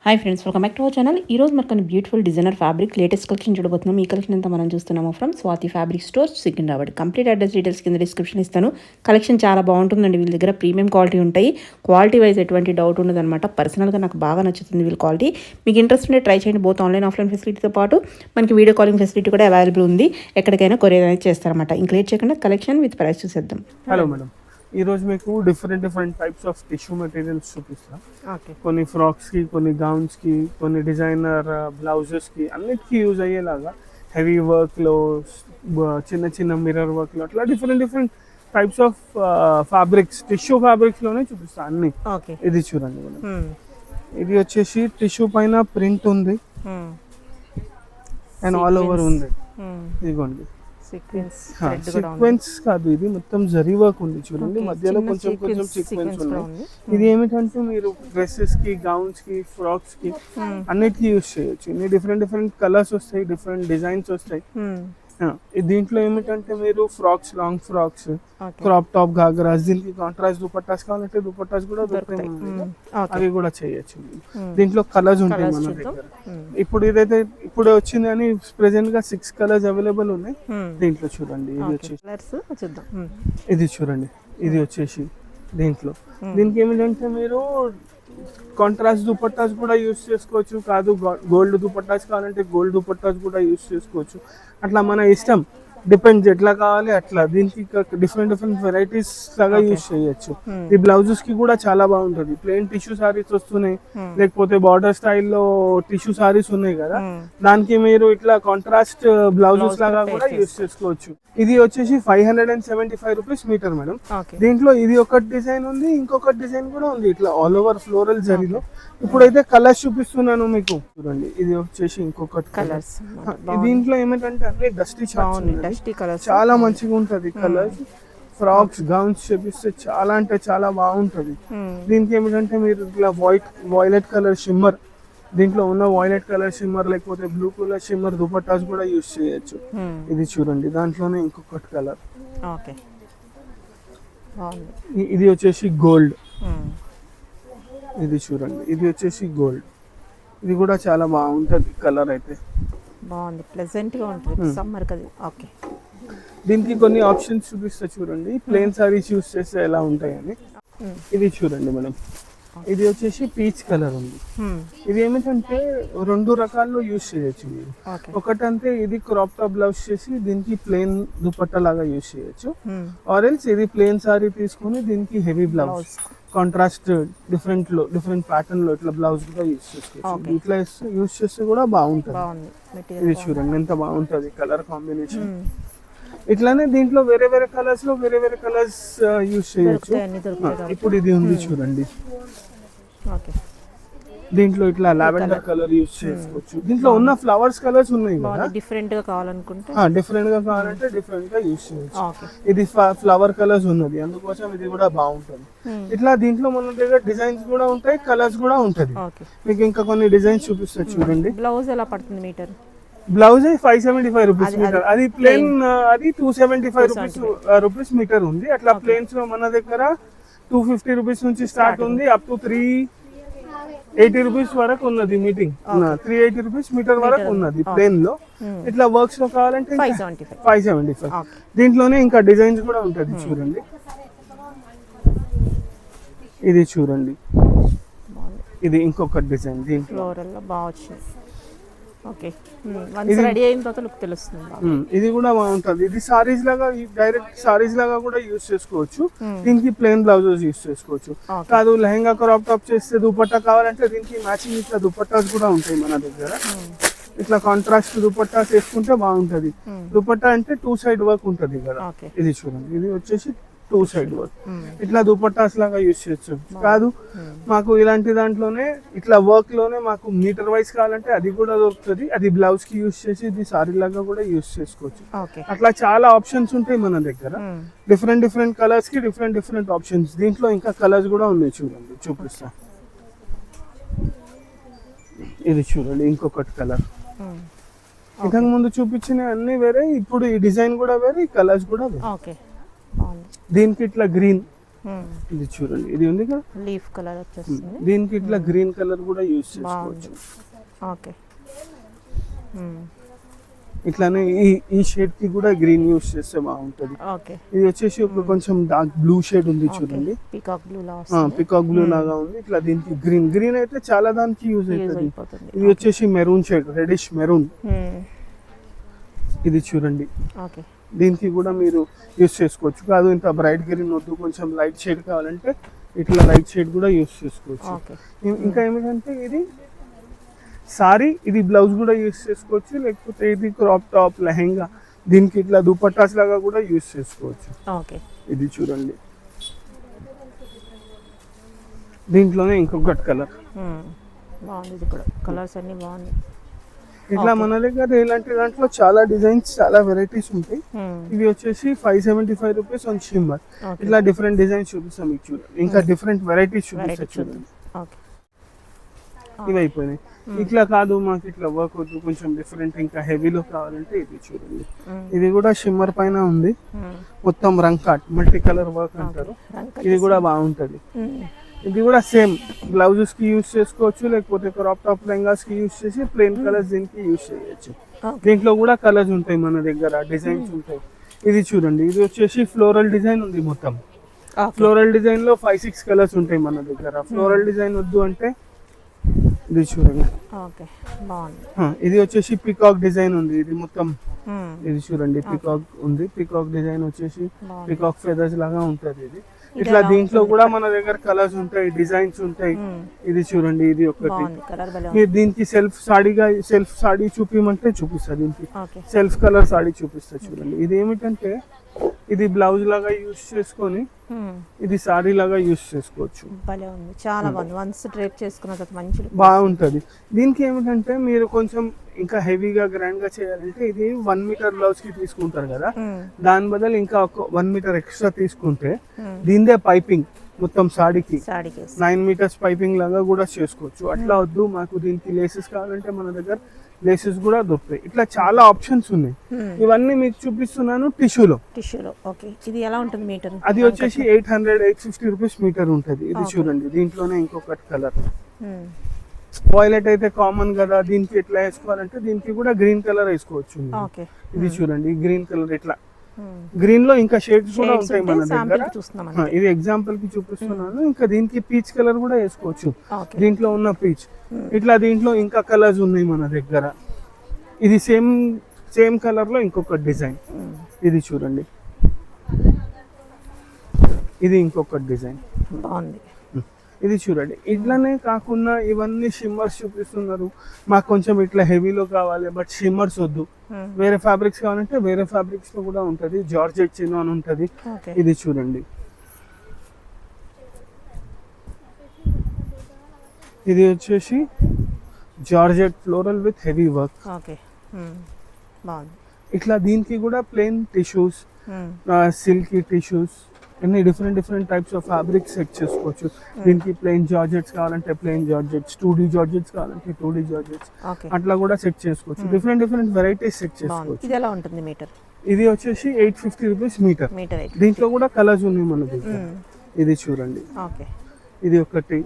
Hi friends, welcome back to our channel. ఈ రోజు మనకు beautiful designer fabric latest collection చూడబోతున్నాం. ఈ కలెక్షన్ అంతా మనం చూస్తున్నాము from Swathi fabric stores, Secunderabad. Complete address details కింద డిస్క్రిప్షన్ ఇస్తాను. కలెక్షన్ చాలా బాగుంటుందండి. వీళ్ళ దగ్గర ప్రీమియం క్వాలిటీ ఉంటాయి. క్వాలిటీ వైజ్ ఎటువంటి డౌట్ ఉండదు అనమాట. పర్సనల్గా నాకు బాగా నచ్చుతుంది వీళ్ళ క్వాలిటీ. మీకు ఇంట్రెస్ట్ ఉంటే ట్రై చేయండి. బోత్ ఆన్లైన్ ఆఫ్లైన్ ఫెసిలిటీతో పాటు మనకి వీడియో కాలింగ్ ఫెసిలిటీ కూడా అవైలబుల్ ఉంది. ఎక్కడికైనా కొరియర్ అనేది చేస్తారన్నమాట. ఇంకా లేట్ చేయకుండా కలెక్షన్ విత్ ప్రైస్ చూసేద్దాం. హలో మేడం, ఈ రోజు మీకు different types of tissue materials చూపిస్తా. కొన్ని ఫ్రాక్స్ కి, కొన్ని గౌన్స్ కి, కొన్ని డిజైనర్ బ్లౌజెస్ కి, అన్నిటికీ యూజ్ అయ్యేలాగా హెవీ వర్క్ లో, చిన్న చిన్న మిర్రర్ వర్క్ లో, అట్లా different types of fabrics, tissue fabrics లోనే చూపిస్తా అన్ని. ఇది చూడండి మేడం, ఇది వచ్చేసి టిష్యూ పైన ప్రింట్ ఉంది అండ్ ఆల్ ఓవర్ ఉంది. ఇదిగోండి సీక్వెన్స్ కాదు, ఇది మొత్తం జరీ వర్క్ ఉంది చూడండి. మధ్యలో కొంచెం సీక్వెన్స్ ఉన్నాయి. ఇది ఏమిటంటే మీరు డ్రెస్సెస్ కి, గౌన్స్ కి, ఫ్రాక్స్ కి అన్నిటికీ యూజ్ చేయొచ్చు. ఇన్ని డిఫరెంట్ కలర్స్ వస్తాయి, డిఫరెంట్ డిజైన్స్ వస్తాయి. దీంట్లో ఏమిటంటే మీరు frocks, long frocks, crop top, ghagras, దీనికి కాంట్రాస్ట్ దుపట్టాస్ కావాలంటే దుపట్టాస్ కూడా దొరుకుతాయి, అవి కూడా చేయొచ్చు. దీంట్లో కలర్స్ ఉంటాయి మన దగ్గర. ఇప్పుడు ఇదైతే ఇప్పుడు వచ్చింది అని ప్రెసెంట్ గా 6 కలర్స్ అవైలబుల్ ఉన్నాయి దీంట్లో. చూడండి, ఇది వచ్చేసి ఇది చూడండి, ఇది వచ్చేసి దీంట్లో. దీనికి ఏమిటంటే మీరు కాంట్రాస్ట్ దుపట్టాస్ కూడా యూస్ చేసుకోవచ్చు. కాదు గోల్డ్ దుపట్టాస్ కావాలంటే గోల్డ్ దుపట్టాస్ కూడా యూస్ చేసుకోవచ్చు. అట్లా మన ఇష్టం, డిపెండ్స్ ఎట్లా కావాలి అట్లా. దీనికి డిఫరెంట్ వెరైటీస్ లాగా యూస్ చేయొచ్చు. ఈ బ్లౌజెస్ కి కూడా చాలా బాగుంటది. ప్లెయిన్ టిష్యూ సారీస్ వస్తున్నాయి, లేకపోతే బార్డర్ స్టైల్లో టిష్యూ సారీస్ ఉన్నాయి కదా, దానికి మీరు ఇట్లా కాంట్రాస్ట్ బ్లౌజెస్ లాగా కూడా యూస్ చేసుకోవచ్చు. ఇది వచ్చేసి 575 రూపీస్ మీటర్ మేడం. దీంట్లో ఇది ఒక డిజైన్ ఉంది, ఇంకొక డిజైన్ కూడా ఉంది ఇట్లా ఆల్ ఓవర్ ఫ్లోరల్ జరీలో. ఇప్పుడైతే కలర్స్ చూపిస్తున్నాను మీకు. చూడండి, ఇది వచ్చేసి ఇంకొకటి కలర్స్. దీంట్లో ఏమిటంటే అన్ని డస్టీ కలర్స్, చాలా మంచిగా ఉంటది కలర్స్. ఫ్రాక్స్, గౌన్స్ చేపిస్తే చాలా అంటే చాలా బాగుంటది. దీనికి ఏమిటంటే మీరు ఇట్లా వైలెట్ కలర్ షిమ్మర్, దీంట్లో ఉన్న వైలెట్ కలర్ షిమ్మర్ లేకపోతే బ్లూ కలర్ షిమ్మర్ దుపట్టాస్ కూడా యూస్ చేయొచ్చు. ఇది చూడండి, దాంట్లోనే ఇంకొకటి కలర్. ఇది వచ్చేసి గోల్డ్. ఇది చూడండి, ఇది వచ్చేసి గోల్డ్. ఇది కూడా చాలా బాగుంటది కలర్, అయితే బాగుంది, ప్లెజెంట్ గా ఉంటుంది సమ్మర్ కది. ఓకే, దీనికి కొన్ని ఆప్షన్స్ చూపిస్తా చూడండి, ప్లెయిన్ సారీస్ యూస్ చేస్తే ఎలా ఉంటాయని. ఇది చూడండి మేడం, ఇది వచ్చేసి పీచ్ కలర్ ఉంది. ఇది ఏమిటంటే 2 రకాల్లో యూస్ చేయొచ్చు మీరు. ఒకటంటే ఇది క్రాప్ టాప్ బ్లౌజ్ చేసి దీనికి ప్లెయిన్ దుపట్టా లాగా యూస్ చేయొచ్చు. ఆరెల్స్ ఇది ప్లెయిన్ సారీ తీసుకొని దీనికి heavy blouse, contrast different pattern లో ఇట్లా బ్లౌజ్ కూడా యూస్ చేసుకోవచ్చు. ఇట్లా యూస్ చేస్తే కూడా బాగుంటుంది. ఇది చూడండి ఎంత బాగుంటది కలర్ కాంబినేషన్. ఇట్లానే దీంట్లో వేరే కలర్స్ లో వేరే కలర్స్ యూస్ చేయొచ్చు. ఇప్పుడు ఇది ఉంది చూడండి, దీంట్లో ఇట్లా లావెండర్ కలర్ యూస్ చేసుకోవచ్చు. దీంట్లో ఉన్న ఫ్లవర్స్ కలర్స్ ఉన్నాయి కదా, డిఫరెంట్ గా కావాలంటే డిఫరెంట్ గా యూస్ చేయొచ్చు. ఇది ఫ్లవర్ కలర్స్ ఉన్నది, అందుకోసం ఇది కూడా బాగుంటుంది. ఇట్లా దీంట్లో మన దగ్గర డిజైన్స్ కూడా ఉంటాయి, కలర్స్ కూడా ఉంటది. మీకు ఇంకా కొన్ని డిజైన్స్ చూపిస్తా చూడండి. బ్లౌజ్ ఎలా పడుతుంది మీటర్? Blouse 575 rupees metre. అది ప్లేన్ అది 275 రూపీస్ మీటర్ ఉంది. అట్లా ప్లేన్స్ లో మన దగ్గర 250 రూపీస్ నుంచి స్టార్ట్ ఉంది, అప్ టు 380 రూపీస్ వరకు ఉన్నది. 380 రూపీస్ మీటర్ వరకు ఉన్నది ప్లేన్ లో. ఇట్లా వర్క్స్ లో కావాలంటే 575. దీంట్లోనే ఇంకా డిజైన్స్ కూడా ఉంటది చూడండి. ఇది చూడండి, ఇది ఇంకొక డిజైన్ దీంట్లో బాగా వచ్చింది. ఇది కూడా బాగుంటది. ఇది సారీస్ లాగా, డైరెక్ట్ సారీస్ లాగా కూడా యూస్ చేసుకోవచ్చు. దీనికి ప్లెయిన్ బ్లౌజెస్ యూస్ చేసుకోవచ్చు. కాదు లెహంగా క్రాప్ టాప్ చేస్తే దుపట్టా కావాలంటే దీనికి మ్యాచింగ్ ఇట్లా దుపట్టాస్ కూడా ఉంటాయి మన దగ్గర. ఇట్లా కాంట్రాస్ట్ దుపట్టాస్ వేసుకుంటే బాగుంటది. దుపట్టా అంటే 2 సైడ్ వర్క్ ఉంటది కదా. ఇది చూడండి, ఇది వచ్చేసి 2 సైడ్ వర్క్. ఇట్లా దుపట్టాస్ లాగా యూస్ చేయొచ్చు. కాదు మాకు ఇలాంటి దాంట్లోనే ఇట్లా వర్క్ లోనే మాకు మీటర్ వైజ్ కావాలంటే అది కూడా దొరుకుతుంది. అది బ్లౌజ్ కి యూస్ చేసి ఇది సారీ లాగా కూడా యూస్ చేసుకోవచ్చు. అట్లా చాలా ఆప్షన్స్ ఉంటాయి మన దగ్గర. డిఫరెంట్ కలర్స్ కి డిఫరెంట్ ఆప్షన్స్. దీంట్లో ఇంకా కలర్స్ కూడా ఉన్నాయి చూడండి, చూపిస్తా. ఇది చూడండి ఇంకొకటి కలర్. ఇంతకు ముందు చూపించిన అన్ని వేరే, ఇప్పుడు ఈ డిజైన్ కూడా వేరే, ఈ కలర్స్ కూడా వేరే. దీనికి ఇట్లా గ్రీన్, ఇది చూడండి, ఇది ఉంది కదా లీఫ్ కలర్ వచ్చేస్తుంది. దీనికి ఇట్లా గ్రీన్ కలర్ కూడా యూస్ చేసుకోవచ్చు. ఓకే, ఇట్లానే ఈ షేడ్ కి కూడా గ్రీన్ యూస్ చేస్తే బాగుంటది. ఓకే, ఇది వచ్చేసి ఒక కొంచెం డార్క్ బ్లూ షేడ్ ఉంది చూడండి, పీకాక్ బ్లూ లాగా ఉంది. ఇట్లా దీనికి గ్రీన్ అయితే చాలా దానికి యూజ్ అవుతుంది. ఇది వచ్చేసి మెరూన్ షేడ్, రెడిష్ మెరూన్. ఇది చూడండి, ఓకే, దీనికి కూడా మీరు యూస్ చేసుకోవచ్చు. కాదు ఇంత బ్రైట్ గ్రీన్ వద్దు, కొంచెం లైట్ షేడ్ కావాలంటే ఇట్లా లైట్ షేడ్ కూడా యూస్ చేసుకోవచ్చు. ఇంకా ఏమిటంటే ఇది సారీ, ఇది బ్లౌజ్ కూడా యూస్ చేసుకోవచ్చు, లేకపోతే ఇది క్రాప్ టాప్, లెహెంగా, దీనికి ఇట్లా దుపట్టాస్ లాగా కూడా యూస్ చేసుకోవచ్చు. ఇది చూడండి, దీంట్లోనే ఇంకొకటి కలర్ బాగుంది. కూడా కలర్స్ అన్ని బాగున్నాయి. ఇట్లా మన దగ్గర ఇలాంటి దాంట్లో చాలా డిజైన్స్, చాలా వెరైటీస్ ఉంటాయి. ఇవి వచ్చేసి 575 రూపీస్ ఆన్ షిమ్మర్. ఇట్లా డిఫరెంట్ డిజైన్స్ చూపిస్తాం మీకు చూడండి, ఇంకా డిఫరెంట్ వెరైటీస్ చూపిస్తా చూడండి. ఇవి అయిపోయినాయి. ఇట్లా కాదు మాకు ఇట్లా వర్క్ వద్దు, కొంచెం డిఫరెంట్ ఇంకా హెవీలో కావాలంటే ఇది చూడండి. ఇది కూడా షిమ్మర్ పైన ఉంది, మొత్తం రంగ్ కాట్, మల్టీ కలర్ వర్క్ అంటారు. ఇది కూడా బాగుంటది. ఇది కూడా సేమ్ బ్లౌజెస్ కి యూస్ చేసుకోవచ్చు, లేకపోతే క్రాప్ టాప్ లెహంగాస్ కి యూస్ చేసి ప్లెయిన్ కలర్స్ దీనికి యూస్ చేయొచ్చు. దీంట్లో కూడా కలర్స్ ఉంటాయి మన దగ్గర, డిజైన్స్ ఉంటాయి. ఇది చూడండి, ఇది వచ్చేసి ఫ్లోరల్ డిజైన్ ఉంది మొత్తం. ఫ్లోరల్ డిజైన్ లో 5-6 కలర్స్ ఉంటాయి మన దగ్గర. ఫ్లోరల్ డిజైన్ వద్దు అంటే ఇది చూడండి. ఇది వచ్చేసి పికాక్ డిజైన్ ఉంది. ఇది మొత్తం ఇది చూడండి, పికాక్ ఉంది. పికాక్ డిజైన్ వచ్చేసి పికాక్ ఫెదర్స్ లాగా ఉంటది. ఇది ఇట్లా దీంట్లో కూడా మన దగ్గర కలర్స్ ఉంటాయి, డిజైన్స్ ఉంటాయి. ఇది చూడండి, ఇది ఒకటి. మీరు దీనికి సెల్ఫ్ సాడీ చూపిమంటే చూపిస్తా. దీనికి సెల్ఫ్ కలర్ సాడీ చూపిస్తా చూడండి. ఇది ఏమిటంటే ఇది బ్లౌజ్ లాగా యూస్ చేసుకొని ఇది సారీ లాగా యూస్ చేసుకోవచ్చు. చాలా బాగుంది. వన్స్ డ్రేప్ చేసుకున్న మంచి బాగుంటది. దీనికి ఏమిటంటే మీరు కొంచెం ఇంకా హెవీగా గ్రాండ్ గా చేయాలంటే ఇది 1 మీటర్ బ్లౌజ్ కి తీసుకుంటారు కదా, దాని బదులు ఇంకా 1 మీటర్ ఎక్స్ట్రా తీసుకుంటే దీనిదే పైపింగ్ మొత్తం సాడీకి 9 మీటర్స్ పైపింగ్ లాగా కూడా చేసుకోవచ్చు. అట్లా వద్దు మాకు దీనికి లేసెస్ కావాలంటే మన దగ్గర లేసెస్ కూడా దొరుకుతాయి. ఇట్లా చాలా ఆప్షన్స్ ఉన్నాయి. ఇవన్నీ మీకు చూపిస్తున్నాను టిష్యూలో. ఇది ఎలా ఉంటుంది మీటర్? అది వచ్చేసి 800-850 రూపీస్ మీటర్ ఉంటుంది. ఇది చూడండి, దీంట్లోనే ఇంకొకటి కలర్ వాయిలెట్ అయితే కామన్ కదా, దీనికి ఎట్లా వేసుకోవాలంటే దీనికి కూడా గ్రీన్ కలర్ వేసుకోవచ్చు. ఇది చూడండి, గ్రీన్ కలర్ ఇట్లా గ్రీన్ లో ఇంకా షేడ్స్ కూడా ఉంటాయి మన దగ్గర. ఇది ఎగ్జాంపుల్ కి చూపిస్తున్నాను. ఇంకా దీనికి పీచ్ కలర్ కూడా వేసుకోవచ్చు. దీంట్లో ఉన్న పీచ్ ఇట్లా దీంట్లో ఇంకా కలర్స్ ఉన్నాయి మన దగ్గర. ఇది సేమ్ కలర్ లో ఇంకొక డిజైన్. ఇది చూడండి, ఇది ఇంకొక డిజైన్ బాగుంది. ఇది చూడండి, ఇట్లానే కాకుండా ఇవన్నీ షిమ్మర్స్ చూపిస్తున్నారు. మాకు కొంచెం ఇట్లా హెవీలో కావాలి బట్ షిమ్మర్స్ వద్దు, వేరే ఫ్యాబ్రిక్స్ కావాలంటే వేరే ఫ్యాబ్రిక్స్ లో కూడా ఉంటది. జార్జెట్ చినాన్ ఉంటది. ఇది చూడండి, ఇది వచ్చేసి georgette floral with heavy work. ఇట్లా దీనికి కూడా ప్లెయిన్ టిష్యూస్, సిల్కీ టిష్యూస్, అన్ని different types of fabrics set చేసుకోవచ్చు. దీనికి ప్లెయిన్ జార్జెట్స్ కావాలంటే ప్లెయిన్ జార్జెట్స్, 2D జార్జెట్స్ కావాలంటే 2D జార్జెట్స్, అట్లా కూడా సెట్ చేసుకోవచ్చు. డిఫరెంట్ వెరైటీస్ సెట్ చేసుకోవచ్చు. ఇది ఎలా ఉంటుంది మీటర్? ఇది వచ్చేసి 850 రూపీస్ మీటర్. దీంట్లో కూడా కలర్స్ ఉన్నాయి మన దగ్గర. ఇది చూడండి, ఇది ఒకటి.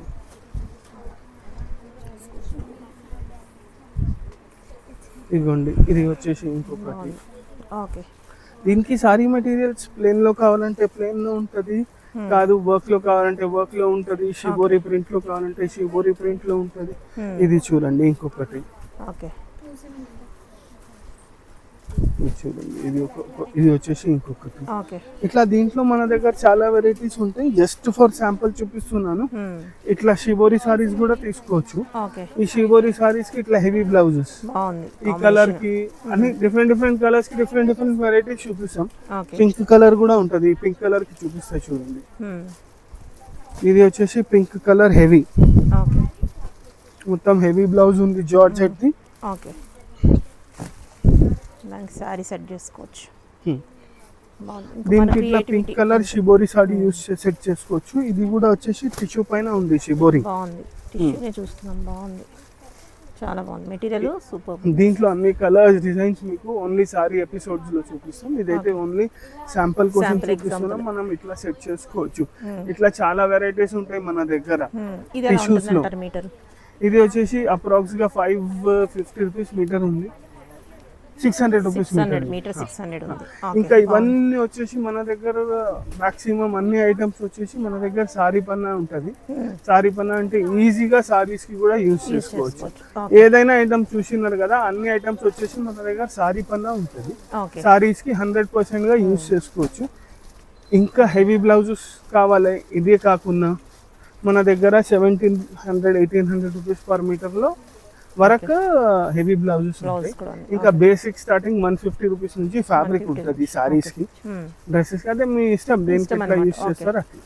ఇదిగోండి, ఇది వచ్చేసి ఇంకొకటి. దీనికి సారీ మెటీరియల్స్ ప్లేన్ లో కావాలంటే ప్లేన్ లో ఉంటది, కాదు వర్క్ లో కావాలంటే వర్క్ లో ఉంటది, షిబోరి ప్రింట్ లో కావాలంటే షిబోరి ప్రింట్ లో ఉంటది. ఇది చూడండి ఇంకొకటి. చూడండి, ఇది వచ్చేసి ఇంకొకటి. ఇట్లా దీంట్లో మన దగ్గర చాలా వెరైటీస్ ఉంటాయి. జస్ట్ ఫర్ శాంపుల్ చూపిస్తున్నాను. ఇట్లా షిబోరి సారీస్ కూడా తీసుకోవచ్చు. ఈ షిబోరి సారీస్ కి ఇట్లా హెవీ బ్లౌజెస్, ఈ కలర్ కి అన్ని డిఫరెంట్ కలర్స్ కి డిఫరెంట్ వెరైటీస్ చూపిస్తాం. పింక్ కలర్ కూడా ఉంటది. పింక్ కలర్ కి చూపిస్తా చూడండి. ఇది వచ్చేసి పింక్ కలర్ హెవీ, మొత్తం హెవీ బ్లౌజ్ ఉంది జార్జెట్ ది. సారీ సెట్ చేసుకోవచ్చు. దీనికి ఇట్లా pink colour shibori sorry use set చేసుకోవచ్చు. ఇది కూడా వచ్చేసి టిష్యూ పైన ఉంది షిబోరి. బాగుంది, టిష్యూనే చూస్తున్నాం. బాగుంది. చాలా బాగుంది మెటీరియల్ సూపర్. దీంట్లో అన్ని కలర్స్ డిజైన్స్ మీకు ఓన్లీ సారీ ఎపిసోడ్స్ లో చూపిస్తాం. ఇదైతే ఓన్లీ శాంపుల్ కోసం చూపిస్తున్నాం. మనం ఇట్లా సెట్ చేసుకోవచ్చు. ఇట్లా చాలా వెరైటీస్ ఉంటాయి మన దగ్గర టిష్యూస్ లో. మీటర్ ఇది వచ్చేసి అప్రాక్స్ గా 550 రూపీస్ మీటర్ ఉంది, 600 రూపీస్ మీటర్ 600 ఉంది. ఇంకా ఇవన్నీ వచ్చేసి మన దగ్గర మాక్సిమం అన్ని ఐటమ్స్ వచ్చేసి మన దగ్గర సారీ పన్నా ఉంటది. సారీ పన్నా అంటే ఈజీగా సారీస్ కి కూడా యూజ్ చేసుకోవచ్చు. ఏదైనా ఐటమ్ చూసినారు కదా, అన్ని ఐటమ్స్ వచ్చేసి మన దగ్గర సారీ పన్నా ఉంటది. సారీస్ కి 100% గా యూజ్ చేసుకోవచ్చు. ఇంకా హెవీ బ్లౌజెస్ కావాలి, ఇదే కాకుండా మన దగ్గర 1700 1800 రూపీస్ పర్ మీటర్ లో వరకు హెవీ బ్లౌజెస్ ఉంటాయి. ఇంకా బేసిక్ స్టార్టింగ్ 150 రూపీస్ నుంచి ఫ్యాబ్రిక్ ఉంటుంది సారీస్ కి. డ్రెస్సెస్ కి అయితే మీ ఇష్టం, దేనికి ఎట్లా యూజ్ చేస్తారో అట్లా.